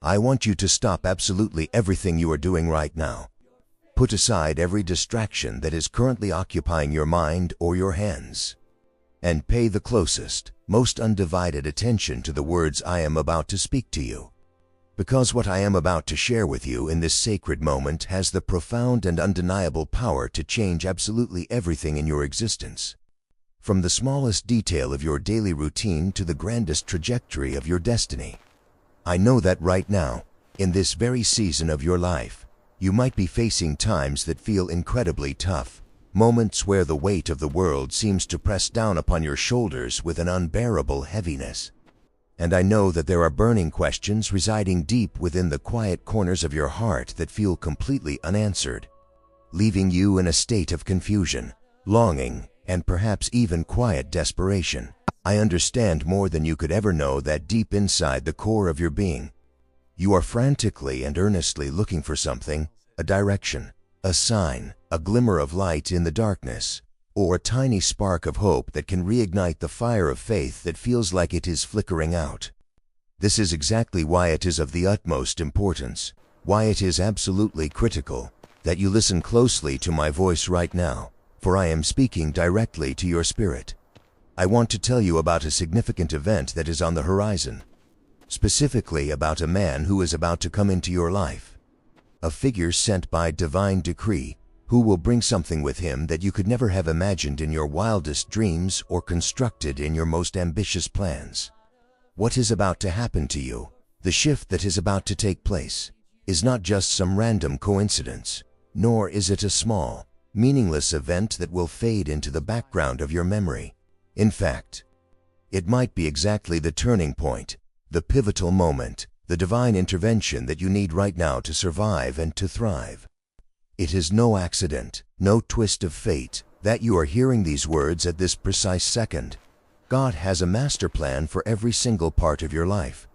I want you to stop absolutely everything you are doing right now. Put aside every distraction that is currently occupying your mind or your hands, and pay the closest, most undivided attention to the words I am about to speak to you. Because what I am about to share with you in this sacred moment has the profound and undeniable power to change absolutely everything in your existence. From the smallest detail of your daily routine to the grandest trajectory of your destiny. I know that right now, in this very season of your life, you might be facing times that feel incredibly tough, moments where the weight of the world seems to press down upon your shoulders with an unbearable heaviness. And I know that there are burning questions residing deep within the quiet corners of your heart that feel completely unanswered, leaving you in a state of confusion, longing, and perhaps even quiet desperation. I understand more than you could ever know that deep inside the core of your being, you are frantically and earnestly looking for something, a direction, a sign, a glimmer of light in the darkness, or a tiny spark of hope that can reignite the fire of faith that feels like it is flickering out. This is exactly why it is of the utmost importance, why it is absolutely critical, that you listen closely to my voice right now, for I am speaking directly to your spirit. I want to tell you about a significant event that is on the horizon, specifically about a man who is about to come into your life, a figure sent by divine decree, who will bring something with him that you could never have imagined in your wildest dreams or constructed in your most ambitious plans. What is about to happen to you, the shift that is about to take place, is not just some random coincidence, nor is it a small, meaningless event that will fade into the background of your memory. In fact, it might be exactly the turning point, the pivotal moment, the divine intervention that you need right now to survive and to thrive. It is no accident, no twist of fate, that you are hearing these words at this precise second. God has a master plan for every single part of your life,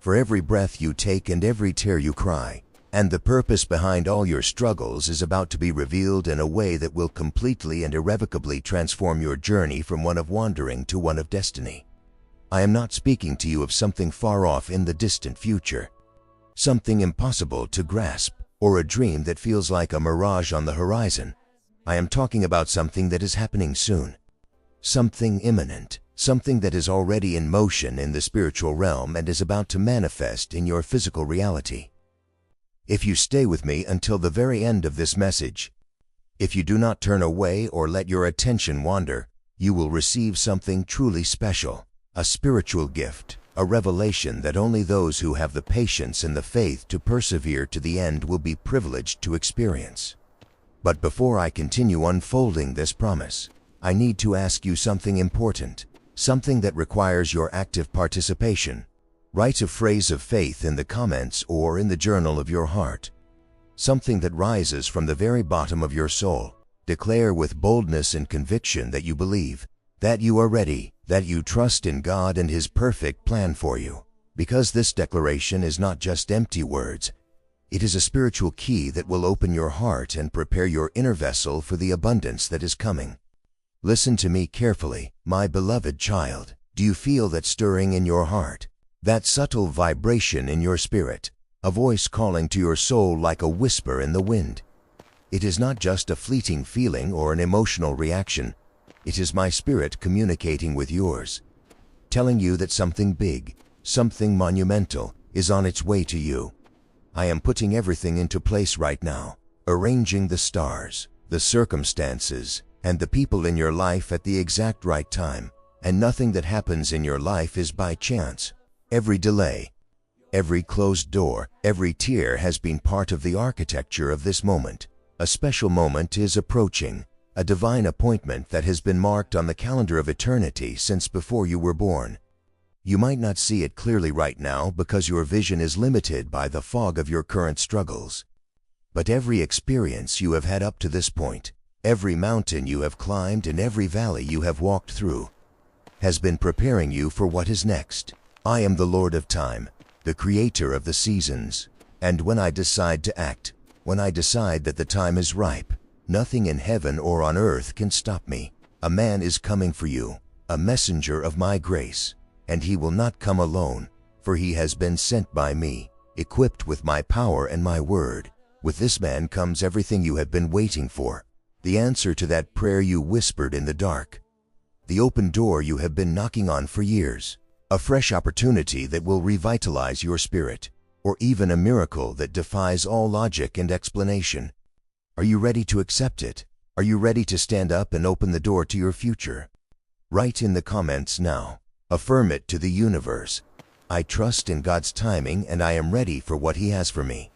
for every breath you take and every tear you cry, and the purpose behind all your struggles is about to be revealed in a way that will completely and irrevocably transform your journey from one of wandering to one of destiny. I am not speaking to you of something far off in the distant future, something impossible to grasp, or a dream that feels like a mirage on the horizon. I am talking about something that is happening soon, something imminent, something that is already in motion in the spiritual realm and is about to manifest in your physical reality. If you stay with me until the very end of this message, if you do not turn away or let your attention wander, you will receive something truly special, a spiritual gift, a revelation that only those who have the patience and the faith to persevere to the end will be privileged to experience. But before I continue unfolding this promise, I need to ask you something important, something that requires your active participation. Write a phrase of faith in the comments or in the journal of your heart, something that rises from the very bottom of your soul. Declare with boldness and conviction that you believe, that you are ready, that you trust in God and His perfect plan for you. Because this declaration is not just empty words, it is a spiritual key that will open your heart and prepare your inner vessel for the abundance that is coming. Listen to me carefully, my beloved child. Do you feel that stirring in your heart, that subtle vibration in your spirit, a voice calling to your soul like a whisper in the wind? It is not just a fleeting feeling or an emotional reaction. It is my spirit communicating with yours, telling you that something big, something monumental, is on its way to you. I am putting everything into place right now, arranging the stars, the circumstances, and the people in your life at the exact right time, and nothing that happens in your life is by chance. Every delay, every closed door, every tear has been part of the architecture of this moment. A special moment is approaching, a divine appointment that has been marked on the calendar of eternity since before you were born. You might not see it clearly right now because your vision is limited by the fog of your current struggles. But every experience you have had up to this point, every mountain you have climbed and every valley you have walked through, has been preparing you for what is next. I am the Lord of Time, the Creator of the seasons, and when I decide to act, when I decide that the time is ripe, nothing in heaven or on earth can stop me. A man is coming for you, a messenger of my grace, and he will not come alone, for he has been sent by me. equipped with my power and my word. With this man comes everything you have been waiting for, the answer to that prayer you whispered in the dark, the open door you have been knocking on for years, a fresh opportunity that will revitalize your spirit, or even a miracle that defies all logic and explanation. Are you ready to accept it? Are you ready to stand up and open the door to your future? Write in the comments now. Affirm it to the universe. I trust in God's timing and I am ready for what He has for me.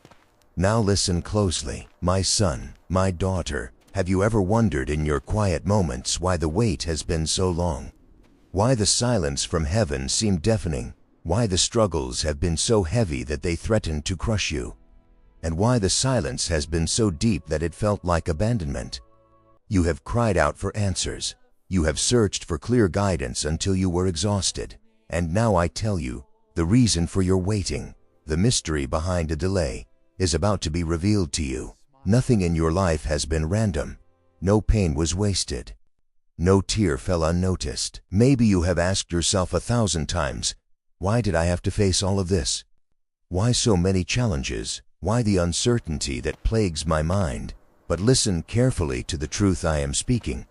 Now listen closely, my son, my daughter. Have you ever wondered in your quiet moments why the wait has been so long? Why the silence from heaven seemed deafening? Why the struggles have been so heavy that they threatened to crush you? And why the silence has been so deep that it felt like abandonment? You have cried out for answers. You have searched for clear guidance until you were exhausted. And now I tell you, the reason for your waiting, the mystery behind a delay, is about to be revealed to you. Nothing in your life has been random. No pain was wasted. No tear fell unnoticed. Maybe you have asked yourself 1,000 times, why did I have to face all of this? Why so many challenges? Why the uncertainty that plagues my mind? But listen carefully to the truth I am speaking.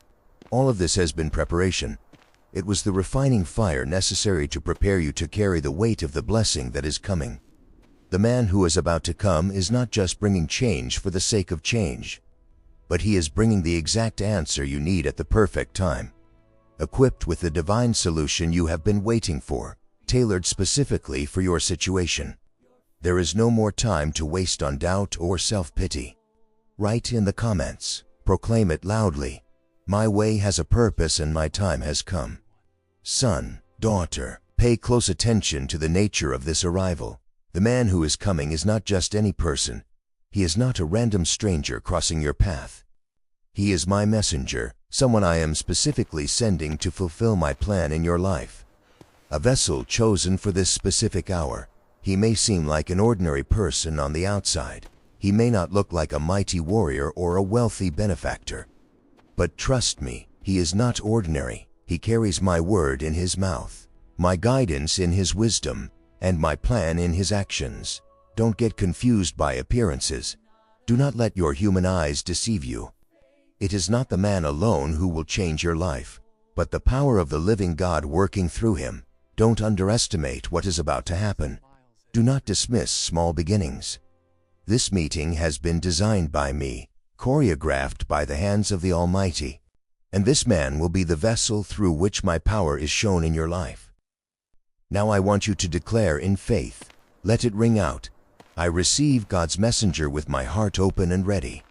All of this has been preparation. It was the refining fire necessary to prepare you to carry the weight of the blessing that is coming. The man who is about to come is not just bringing change for the sake of change, but he is bringing the exact answer you need at the perfect time, equipped with the divine solution you have been waiting for, tailored specifically for your situation. There is no more time to waste on doubt or self-pity. Write in the comments, proclaim it loudly. My way has a purpose and my time has come. Son, daughter, pay close attention to the nature of this arrival. The man who is coming is not just any person. He is not a random stranger crossing your path. He is my messenger, someone I am specifically sending to fulfill my plan in your life. A vessel chosen for this specific hour. He may seem like an ordinary person on the outside. He may not look like a mighty warrior or a wealthy benefactor. But trust me, he is not ordinary. He carries my word in his mouth, my guidance in his wisdom, and my plan in his actions. Don't get confused by appearances. Do not let your human eyes deceive you. It is not the man alone who will change your life, but the power of the living God working through him. Don't underestimate what is about to happen. Do not dismiss small beginnings. This meeting has been designed by me, choreographed by the hands of the Almighty, and this man will be the vessel through which my power is shown in your life. Now I want you to declare in faith. Let it ring out. I receive God's messenger with my heart open and ready.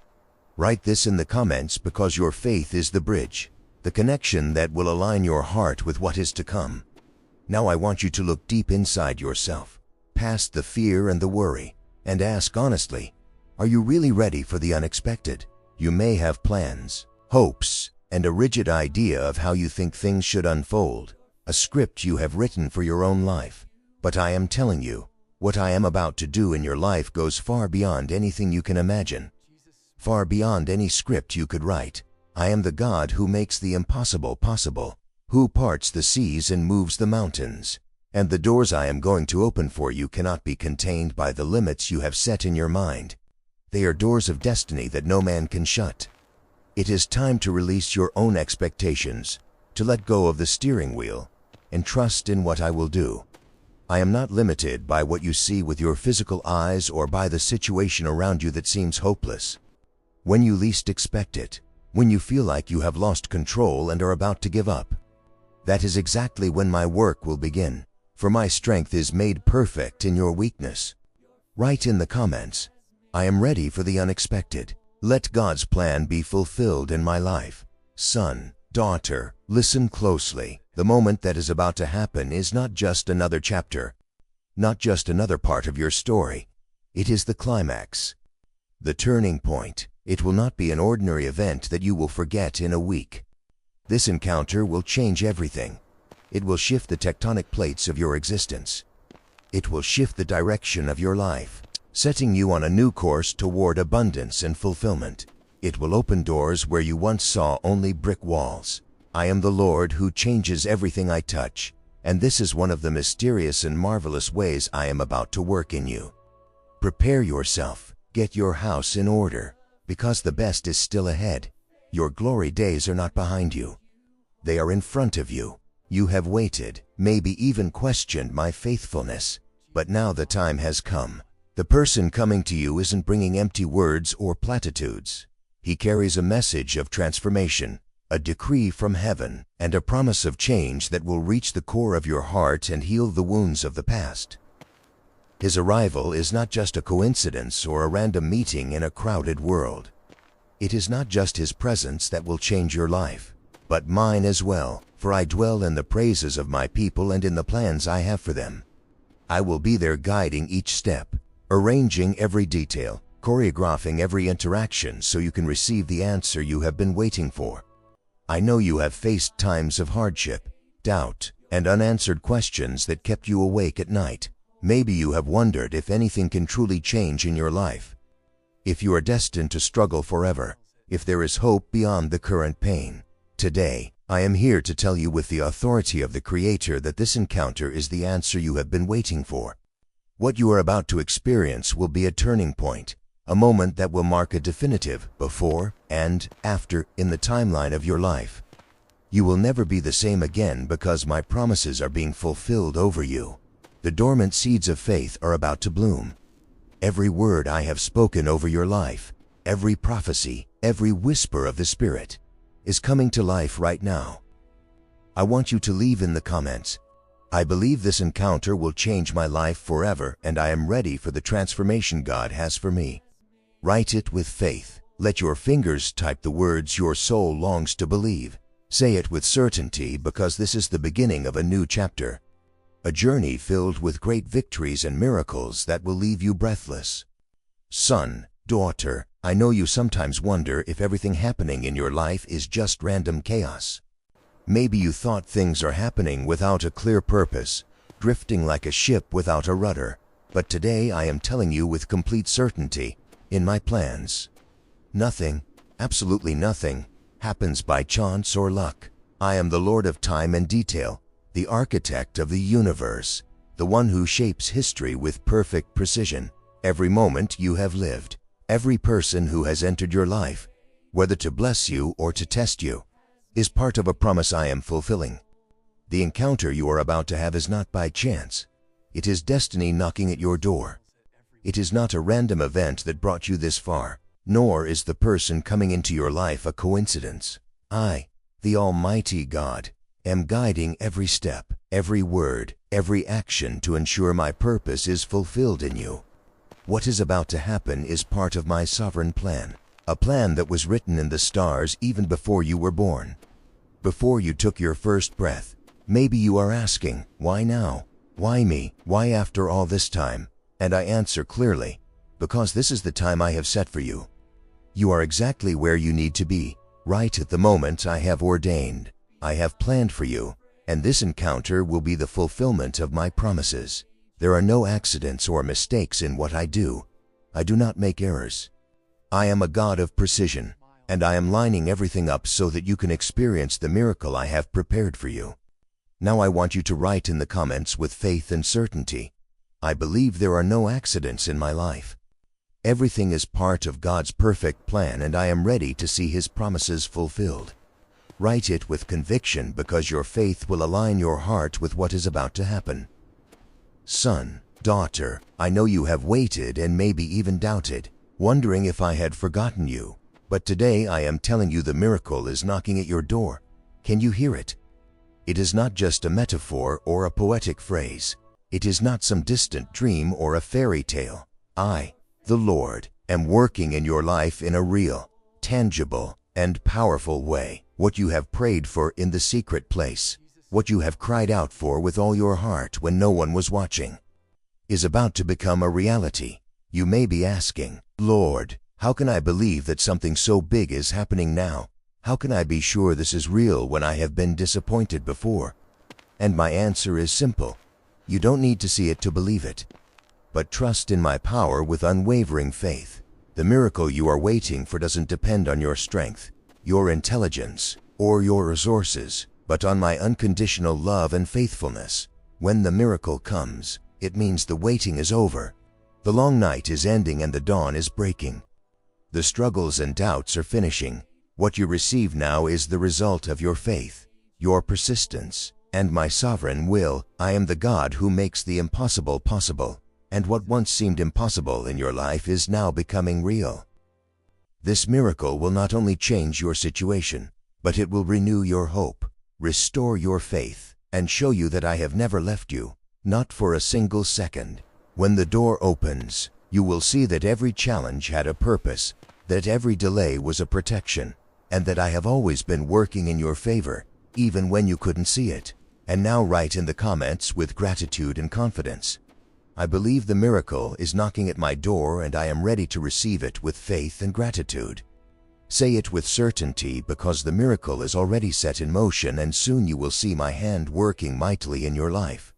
Write this in the comments because your faith is the bridge, the connection that will align your heart with what is to come. Now I want you to look deep inside yourself, past the fear and the worry, and ask honestly, are you really ready for the unexpected? You may have plans, hopes, and a rigid idea of how you think things should unfold, a script you have written for your own life. But I am telling you, what I am about to do in your life goes far beyond anything you can imagine, far beyond any script you could write. I am the God who makes the impossible possible, who parts the seas and moves the mountains. And the doors I am going to open for you cannot be contained by the limits you have set in your mind. They are doors of destiny that no man can shut. It is time to release your own expectations, to let go of the steering wheel, and trust in what I will do. I am not limited by what you see with your physical eyes or by the situation around you that seems hopeless. When you least expect it, when you feel like you have lost control and are about to give up, that is exactly when my work will begin. For my strength is made perfect in your weakness. Write in the comments, I am ready for the unexpected. Let God's plan be fulfilled in my life. Son, daughter, listen closely. The moment that is about to happen is not just another chapter, not just another part of your story. It is the climax, the turning point. It will not be an ordinary event that you will forget in a week. This encounter will change everything. It will shift the tectonic plates of your existence. It will shift the direction of your life, setting you on a new course toward abundance and fulfillment. It will open doors where you once saw only brick walls. I am the Lord who changes everything I touch, and this is one of the mysterious and marvelous ways I am about to work in you. Prepare yourself, get your house in order, because the best is still ahead. Your glory days are not behind you. They are in front of you. You have waited, maybe even questioned my faithfulness, but now the time has come. The person coming to you isn't bringing empty words or platitudes. He carries a message of transformation, a decree from heaven, and a promise of change that will reach the core of your heart and heal the wounds of the past. His arrival is not just a coincidence or a random meeting in a crowded world. It is not just His presence that will change your life, but mine as well, for I dwell in the praises of my people and in the plans I have for them. I will be there guiding each step, arranging every detail, choreographing every interaction so you can receive the answer you have been waiting for. I know you have faced times of hardship, doubt, and unanswered questions that kept you awake at night. Maybe you have wondered if anything can truly change in your life, if you are destined to struggle forever, if there is hope beyond the current pain. Today, I am here to tell you with the authority of the Creator that this encounter is the answer you have been waiting for. What you are about to experience will be a turning point, a moment that will mark a definitive before and after in the timeline of your life. You will never be the same again because my promises are being fulfilled over you. The dormant seeds of faith are about to bloom. Every word I have spoken over your life, every prophecy, every whisper of the Spirit, is coming to life right now. I want you to leave in the comments, "I believe this encounter will change my life forever and I am ready for the transformation God has for me." Write it with faith. Let your fingers type the words your soul longs to believe. Say it with certainty because this is the beginning of a new chapter. A journey filled with great victories and miracles that will leave you breathless. Son, daughter, I know you sometimes wonder if everything happening in your life is just random chaos. Maybe you thought things are happening without a clear purpose, drifting like a ship without a rudder. But today I am telling you with complete certainty, in my plans, nothing, absolutely nothing, happens by chance or luck. I am the Lord of time and detail, the architect of the universe, the one who shapes history with perfect precision. Every moment you have lived, every person who has entered your life, whether to bless you or to test you, is part of a promise I am fulfilling. The encounter you are about to have is not by chance. It is destiny knocking at your door. It is not a random event that brought you this far, nor is the person coming into your life a coincidence. I, the Almighty God, am guiding every step, every word, every action to ensure my purpose is fulfilled in you. What is about to happen is part of my sovereign plan, a plan that was written in the stars even before you were born. Before you took your first breath, maybe you are asking, why now? Why me? Why after all this time? And I answer clearly, because this is the time I have set for you. You are exactly where you need to be, right at the moment I have ordained. I have planned for you, and this encounter will be the fulfillment of my promises. There are no accidents or mistakes in what I do. I do not make errors. I am a God of precision, and I am lining everything up so that you can experience the miracle I have prepared for you. Now I want you to write in the comments with faith and certainty, "I believe there are no accidents in my life. Everything is part of God's perfect plan and I am ready to see His promises fulfilled." Write it with conviction because your faith will align your heart with what is about to happen. Son, daughter, I know you have waited and maybe even doubted, wondering if I had forgotten you. But today I am telling you the miracle is knocking at your door. Can you hear it? It is not just a metaphor or a poetic phrase. It is not some distant dream or a fairy tale. I, the Lord, am working in your life in a real, tangible, and powerful way. What you have prayed for in the secret place, what you have cried out for with all your heart when no one was watching, is about to become a reality. You may be asking, "Lord, how can I believe that something so big is happening now? How can I be sure this is real when I have been disappointed before?" And my answer is simple. You don't need to see it to believe it, but trust in my power with unwavering faith. The miracle you are waiting for doesn't depend on your strength, your intelligence, or your resources, but on my unconditional love and faithfulness. When the miracle comes, it means the waiting is over. The long night is ending and the dawn is breaking. The struggles and doubts are finishing. What you receive now is the result of your faith, your persistence, and my sovereign will. I am the God who makes the impossible possible, and what once seemed impossible in your life is now becoming real. This miracle will not only change your situation, but it will renew your hope, restore your faith, and show you that I have never left you, not for a single second. When the door opens, you will see that every challenge had a purpose, that every delay was a protection, and that I have always been working in your favor, even when you couldn't see it. And now write in the comments with gratitude and confidence. I believe the miracle is knocking at my door and I am ready to receive it with faith and gratitude. Say it with certainty because the miracle is already set in motion and soon you will see my hand working mightily in your life.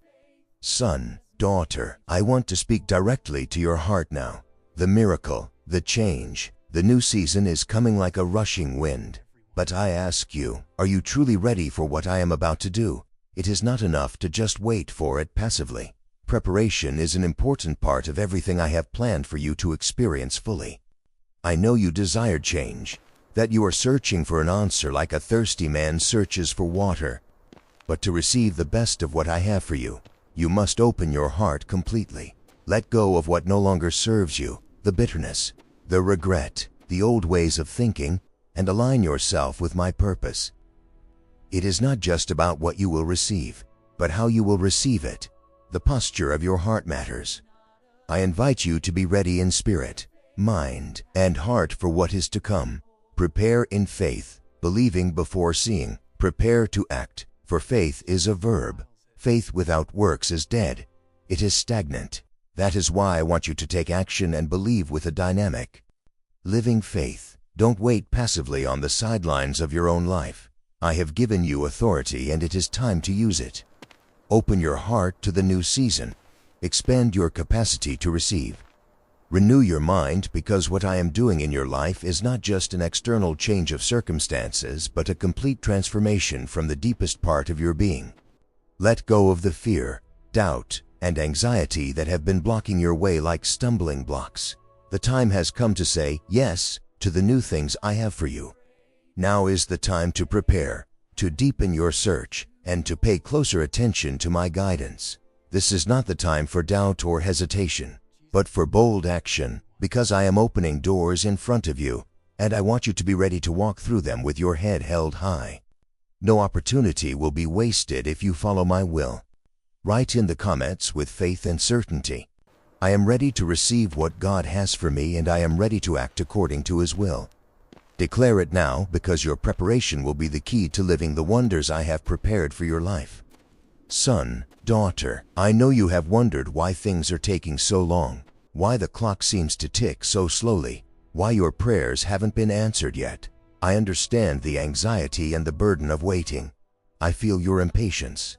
Son, daughter, I want to speak directly to your heart now. The miracle, the change, the new season is coming like a rushing wind. But I ask you, are you truly ready for what I am about to do? It is not enough to just wait for it passively. Preparation is an important part of everything I have planned for you to experience fully. I know you desire change, that you are searching for an answer like a thirsty man searches for water. But to receive the best of what I have for you, you must open your heart completely. Let go of what no longer serves you, the bitterness, the regret, the old ways of thinking, and align yourself with my purpose. It is not just about what you will receive, but how you will receive it. The posture of your heart matters. I invite you to be ready in spirit, mind, and heart for what is to come. Prepare in faith, believing before seeing. Prepare to act, for faith is a verb. Faith without works is dead. It is stagnant. That is why I want you to take action and believe with a dynamic, living faith. Don't wait passively on the sidelines of your own life. I have given you authority and it is time to use it. Open your heart to the new season. Expand your capacity to receive. Renew your mind because what I am doing in your life is not just an external change of circumstances, but a complete transformation from the deepest part of your being. Let go of the fear, doubt, and anxiety that have been blocking your way like stumbling blocks. The time has come to say yes to the new things I have for you. Now is the time to prepare, to deepen your search, and to pay closer attention to my guidance. This is not the time for doubt or hesitation, but for bold action, because I am opening doors in front of you, and I want you to be ready to walk through them with your head held high. No opportunity will be wasted if you follow my will. Write in the comments with faith and certainty. I am ready to receive what God has for me and I am ready to act according to His will. Declare it now because your preparation will be the key to living the wonders I have prepared for your life. Son, daughter, I know you have wondered why things are taking so long, why the clock seems to tick so slowly, why your prayers haven't been answered yet. I understand the anxiety and the burden of waiting. I feel your impatience.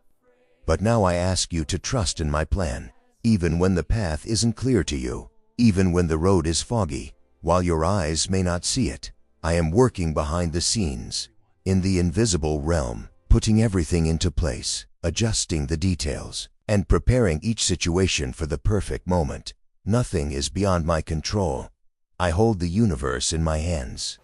But now I ask you to trust in my plan, even when the path isn't clear to you, even when the road is foggy, while your eyes may not see it. I am working behind the scenes, in the invisible realm, putting everything into place, adjusting the details, and preparing each situation for the perfect moment. Nothing is beyond my control. I hold the universe in my hands.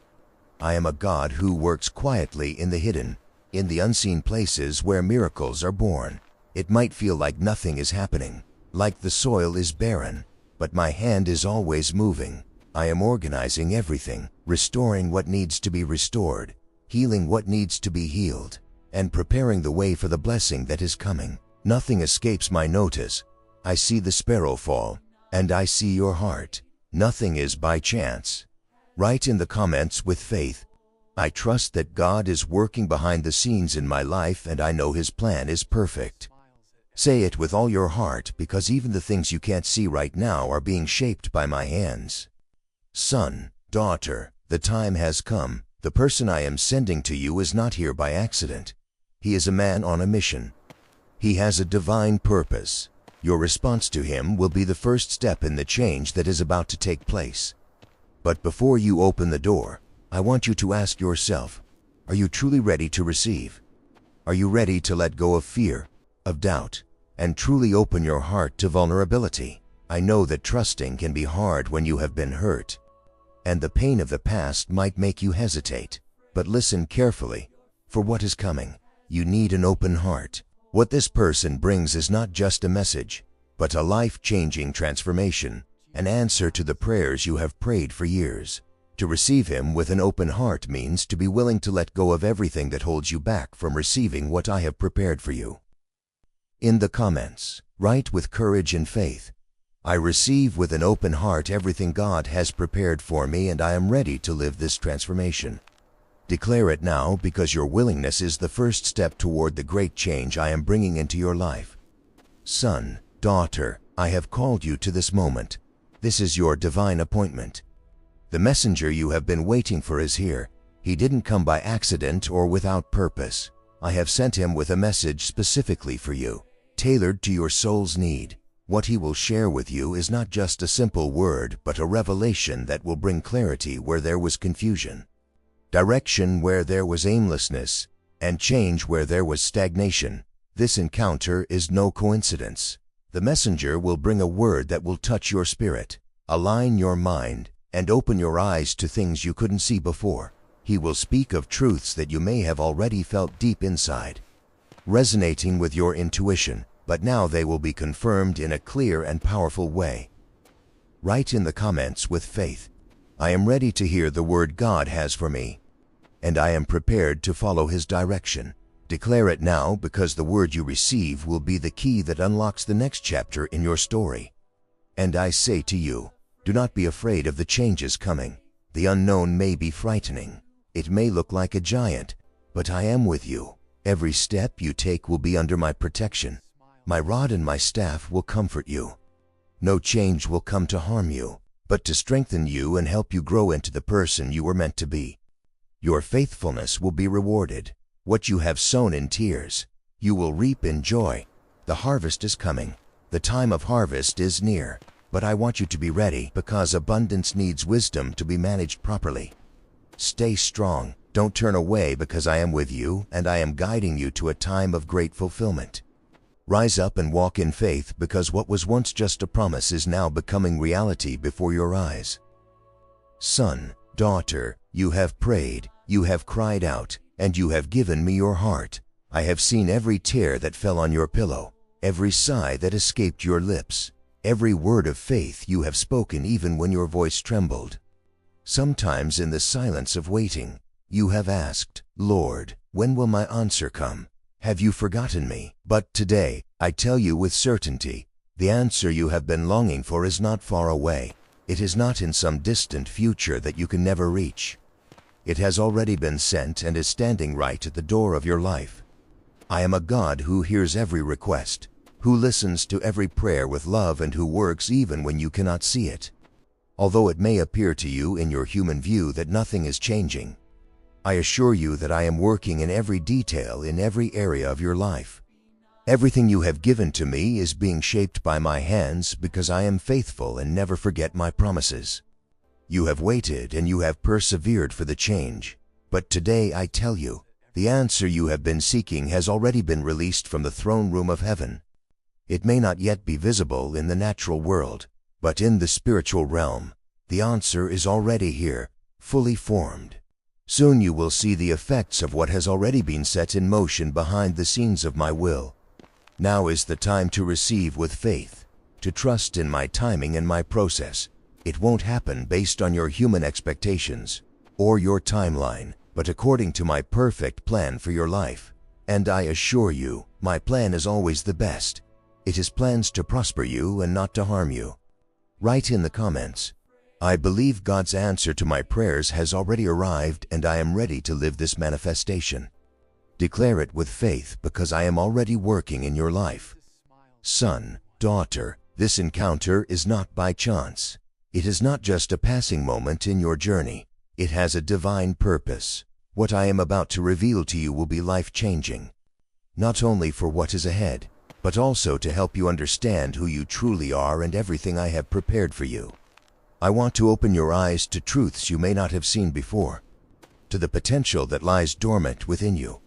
I am a God who works quietly in the hidden, in the unseen places where miracles are born. It might feel like nothing is happening, like the soil is barren, but my hand is always moving. I am organizing everything, restoring what needs to be restored, healing what needs to be healed, and preparing the way for the blessing that is coming. Nothing escapes my notice. I see the sparrow fall, and I see your heart. Nothing is by chance. Write in the comments with faith. I trust that God is working behind the scenes in my life and I know His plan is perfect. Say it with all your heart because even the things you can't see right now are being shaped by my hands. Son, daughter, the time has come. The person I am sending to you is not here by accident. He is a man on a mission. He has a divine purpose. Your response to him will be the first step in the change that is about to take place. But before you open the door, I want you to ask yourself, are you truly ready to receive? Are you ready to let go of fear, of doubt, and truly open your heart to vulnerability? I know that trusting can be hard when you have been hurt, and the pain of the past might make you hesitate. But listen carefully, for what is coming. You need an open heart. What this person brings is not just a message, but a life-changing transformation, an answer to the prayers you have prayed for years. To receive him with an open heart means to be willing to let go of everything that holds you back from receiving what I have prepared for you. In the comments, write with courage and faith, I receive with an open heart everything God has prepared for me, and I am ready to live this transformation. Declare it now, because your willingness is the first step toward the great change I am bringing into your life. Son, daughter, I have called you to this moment. This is your divine appointment. The messenger you have been waiting for is here. He didn't come by accident or without purpose. I have sent him with a message specifically for you, tailored to your soul's need. What he will share with you is not just a simple word, but a revelation that will bring clarity where there was confusion, direction where there was aimlessness, and change where there was stagnation. This encounter is no coincidence. The messenger will bring a word that will touch your spirit, align your mind, and open your eyes to things you couldn't see before. He will speak of truths that you may have already felt deep inside, resonating with your intuition, but now they will be confirmed in a clear and powerful way. Write in the comments with faith, I am ready to hear the word God has for me, and I am prepared to follow his direction. Declare it now, because the word you receive will be the key that unlocks the next chapter in your story. And I say to you, do not be afraid of the changes coming. The unknown may be frightening. It may look like a giant, but I am with you. Every step you take will be under my protection. My rod and my staff will comfort you. No change will come to harm you, but to strengthen you and help you grow into the person you were meant to be. Your faithfulness will be rewarded. What you have sown in tears, you will reap in joy. The harvest is coming. The time of harvest is near. But I want you to be ready, because abundance needs wisdom to be managed properly. Stay strong. Don't turn away, because I am with you and I am guiding you to a time of great fulfillment. Rise up and walk in faith, because what was once just a promise is now becoming reality before your eyes. Son, daughter, you have prayed, you have cried out, and you have given me your heart. I have seen every tear that fell on your pillow, every sigh that escaped your lips, every word of faith you have spoken even when your voice trembled. Sometimes in the silence of waiting, you have asked, Lord, when will my answer come? Have you forgotten me? But today, I tell you with certainty, the answer you have been longing for is not far away. It is not in some distant future that you can never reach. It has already been sent and is standing right at the door of your life. I am a God who hears every request, who listens to every prayer with love, and who works even when you cannot see it. Although it may appear to you in your human view that nothing is changing, I assure you that I am working in every detail in every area of your life. Everything you have given to me is being shaped by my hands, because I am faithful and never forget my promises. You have waited and you have persevered for the change, but today I tell you, the answer you have been seeking has already been released from the throne room of heaven. It may not yet be visible in the natural world, but in the spiritual realm, the answer is already here, fully formed. Soon you will see the effects of what has already been set in motion behind the scenes of my will. Now is the time to receive with faith, to trust in my timing and my process. It won't happen based on your human expectations or your timeline, but according to my perfect plan for your life. And I assure you, my plan is always the best. It is plans to prosper you and not to harm you. Write in the comments, I believe God's answer to my prayers has already arrived, and I am ready to live this manifestation. Declare it with faith, because I am already working in your life. Son, daughter, this encounter is not by chance. It is not just a passing moment in your journey. It has a divine purpose. What I am about to reveal to you will be life-changing, not only for what is ahead, but also to help you understand who you truly are and everything I have prepared for you. I want to open your eyes to truths you may not have seen before, to the potential that lies dormant within you.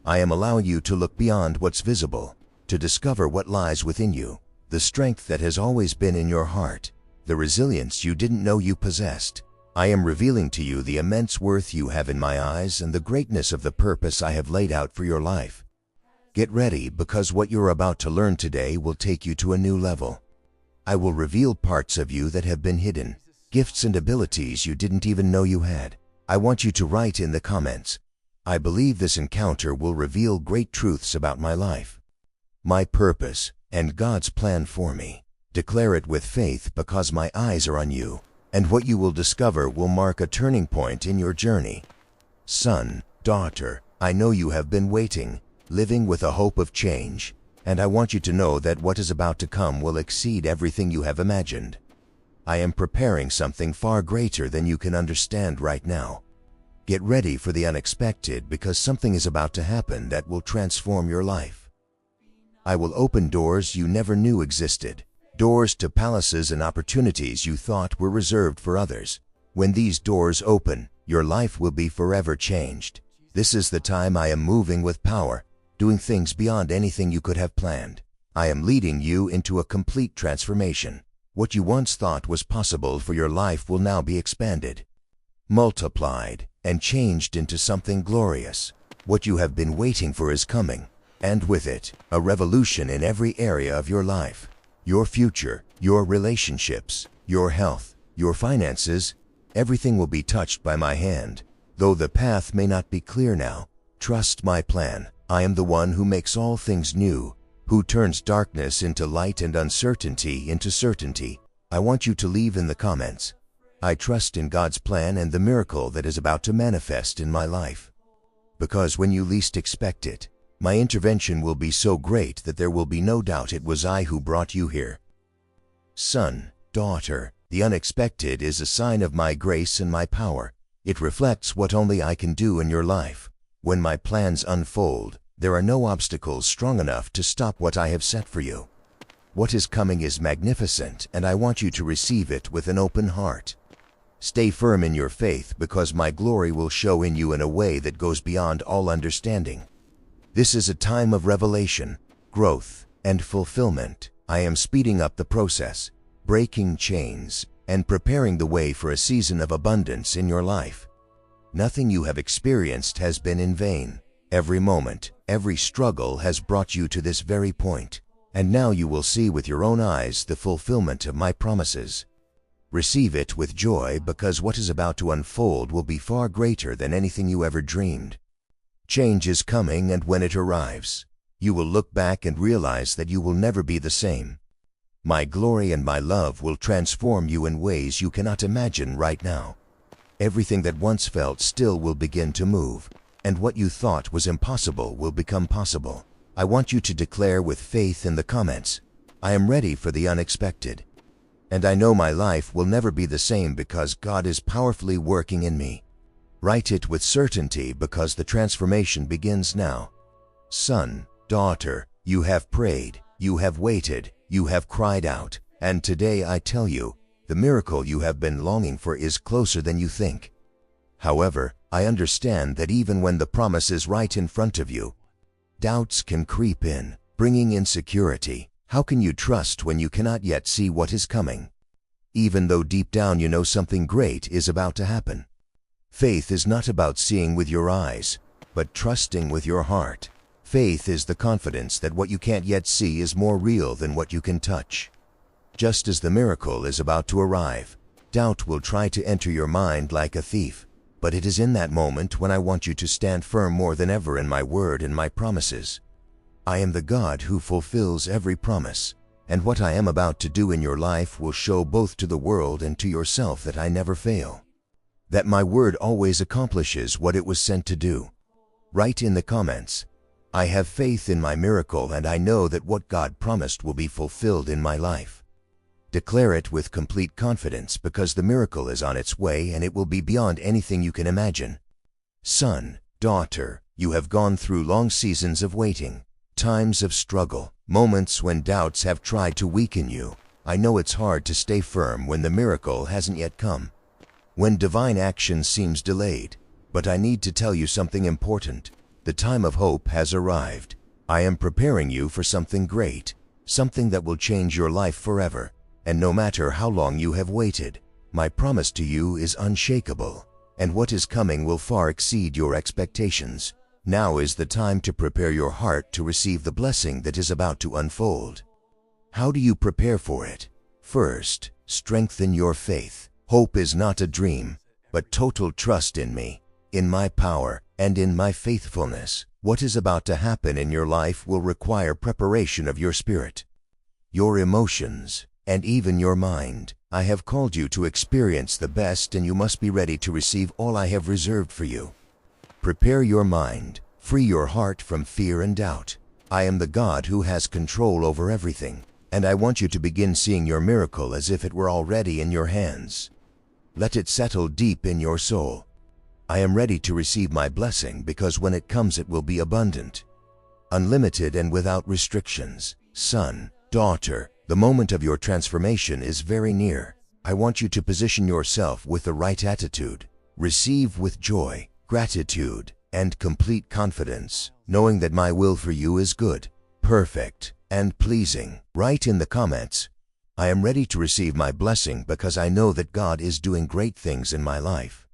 I am allowing you to look beyond what's visible, to discover what lies within you, the the strength that has always been in your heart, the resilience you didn't know you possessed. I am revealing to you the immense worth you have in my eyes and the greatness of the purpose I have laid out for your life. Get ready, because what you're about to learn today will take you to a new level. I will reveal parts of you that have been hidden, gifts and abilities you didn't even know you had. I want you to write in the comments, "I believe this encounter will reveal great truths about my life, my purpose, and God's plan for me." Declare it with faith, because my eyes are on you, and what you will discover will mark a turning point in your journey. Son, daughter, I know you have been waiting, living with a hope of change, and I want you to know that what is about to come will exceed everything you have imagined. I am preparing something far greater than you can understand right now. Get ready for the unexpected, because something is about to happen that will transform your life. I will open doors you never knew existed, doors to palaces and opportunities you thought were reserved for others. When these doors open, your life will be forever changed. This is the time I am moving with power, doing things beyond anything you could have planned. I am leading you into a complete transformation. What you once thought was possible for your life will now be expanded, multiplied, and changed into something glorious. What you have been waiting for is coming, and with it, a revolution in every area of your life. Your future, your relationships, your health, your finances, everything will be touched by my hand. Though the path may not be clear now, trust my plan. I am the one who makes all things new, who turns darkness into light and uncertainty into certainty. I want you to leave in the comments, "I trust in God's plan and the miracle that is about to manifest in my life." Because when you least expect it, my intervention will be so great that there will be no doubt it was I who brought you here. Son, daughter, the unexpected is a sign of my grace and my power. It reflects what only I can do in your life. When my plans unfold, there are no obstacles strong enough to stop what I have set for you. What is coming is magnificent, and I want you to receive it with an open heart. Stay firm in your faith, because my glory will show in you in a way that goes beyond all understanding. This is a time of revelation, growth, and fulfillment. I am speeding up the process, breaking chains, and preparing the way for a season of abundance in your life. Nothing you have experienced has been in vain. Every moment, every struggle has brought you to this very point, and now you will see with your own eyes the fulfillment of my promises. Receive it with joy, because what is about to unfold will be far greater than anything you ever dreamed. Change is coming, and when it arrives, you will look back and realize that you will never be the same. My glory and my love will transform you in ways you cannot imagine right now. Everything that once felt still will begin to move, and what you thought was impossible will become possible. I want you to declare with faith in the comments, "I am ready for the unexpected, and I know my life will never be the same because God is powerfully working in me." Write it with certainty, because the transformation begins now. Son, daughter, you have prayed, you have waited, you have cried out, and today I tell you, the miracle you have been longing for is closer than you think. However, I understand that even when the promise is right in front of you, doubts can creep in, bringing insecurity. How can you trust when you cannot yet see what is coming, even though deep down you know something great is about to happen? Faith is not about seeing with your eyes, but trusting with your heart. Faith is the confidence that what you can't yet see is more real than what you can touch. Just as the miracle is about to arrive, doubt will try to enter your mind like a thief, but it is in that moment when I want you to stand firm more than ever in my word and my promises. I am the God who fulfills every promise, and what I am about to do in your life will show both to the world and to yourself that I never fail, that my word always accomplishes what it was sent to do. Write in the comments, "I have faith in my miracle, and I know that what God promised will be fulfilled in my life." Declare it with complete confidence, because the miracle is on its way and it will be beyond anything you can imagine. Son, daughter, you have gone through long seasons of waiting, times of struggle, moments when doubts have tried to weaken you. I know it's hard to stay firm when the miracle hasn't yet come, when divine action seems delayed, but I need to tell you something important. The time of hope has arrived. I am preparing you for something great. something that will change your life forever. And no matter how long you have waited, my promise to you is unshakable, and what is coming will far exceed your expectations. Now is the time to prepare your heart to receive the blessing that is about to unfold. How do you prepare for it? First, strengthen your faith. Hope is not a dream, but total trust in me, in my power, and in my faithfulness. What is about to happen in your life will require preparation of your spirit, your emotions, and even your mind. I have called you to experience the best, and you must be ready to receive all I have reserved for you. Prepare your mind, free your heart from fear and doubt. I am the God who has control over everything, and I want you to begin seeing your miracle as if it were already in your hands. Let it settle deep in your soul. I am ready to receive my blessing because when it comes it will be abundant, unlimited, and without restrictions. Son, daughter, the moment of your transformation is very near. I want you to position yourself with the right attitude. Receive with joy, gratitude, and complete confidence, knowing that my will for you is good, perfect, and pleasing. Write in the comments, I am ready to receive my blessing because I know that God is doing great things in my life.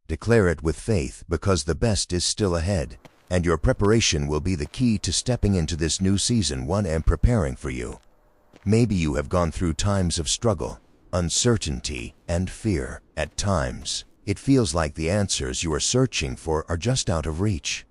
Declare it with faith because the best is still ahead, and your preparation will be the key to stepping into this new season one am preparing for you. Maybe you have gone through times of struggle, uncertainty, and fear. At times, it feels like the answers you are searching for are just out of reach.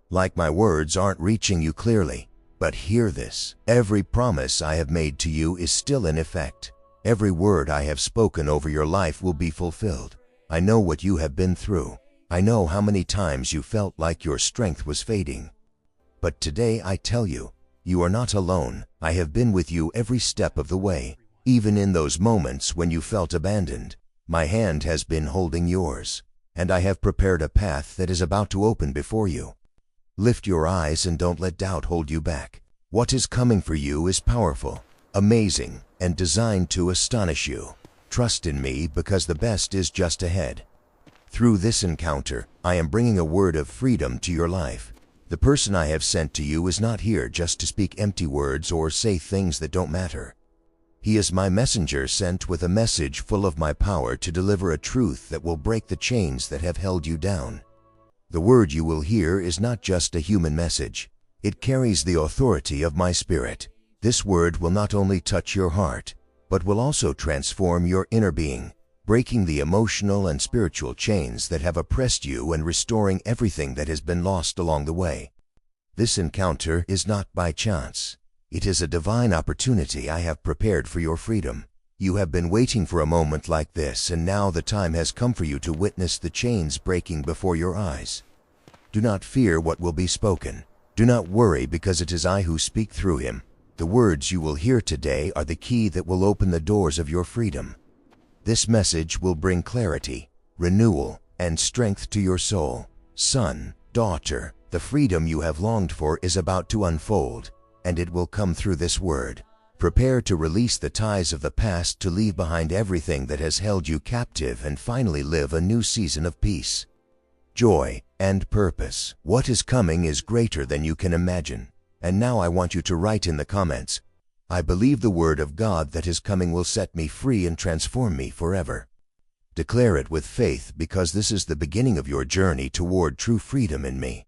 Like my words aren't reaching you clearly. But hear this. Every promise I have made to you is still in effect. Every word I have spoken over your life will be fulfilled. I know what you have been through. I know how many times you felt like your strength was fading. But today I tell you, you are not alone. I have been with you every step of the way. Even in those moments when you felt abandoned, my hand has been holding yours, and I have prepared a path that is about to open before you. Lift your eyes and don't let doubt hold you back. What is coming for you is powerful, amazing, and designed to astonish you. Trust in me because the best is just ahead. Through this encounter, I am bringing a word of freedom to your life. The person I have sent to you is not here just to speak empty words or say things that don't matter. He is my messenger sent with a message full of my power to deliver a truth that will break the chains that have held you down. The word you will hear is not just a human message. It carries the authority of my spirit. This word will not only touch your heart, but will also transform your inner being, breaking the emotional and spiritual chains that have oppressed you and restoring everything that has been lost along the way. This encounter is not by chance. It is a divine opportunity I have prepared for your freedom. You have been waiting for a moment like this, and now the time has come for you to witness the chains breaking before your eyes. Do not fear what will be spoken. Do not worry because it is I who speak through him. The words you will hear today are the key that will open the doors of your freedom. This message will bring clarity, renewal, and strength to your soul. Son, daughter, the freedom you have longed for is about to unfold, and it will come through this word. Prepare to release the ties of the past, to leave behind everything that has held you captive, and finally live a new season of peace, joy, and purpose. What is coming is greater than you can imagine. And now I want you to write in the comments, I believe the word of God that is coming will set me free and transform me forever. Declare it with faith because this is the beginning of your journey toward true freedom in me.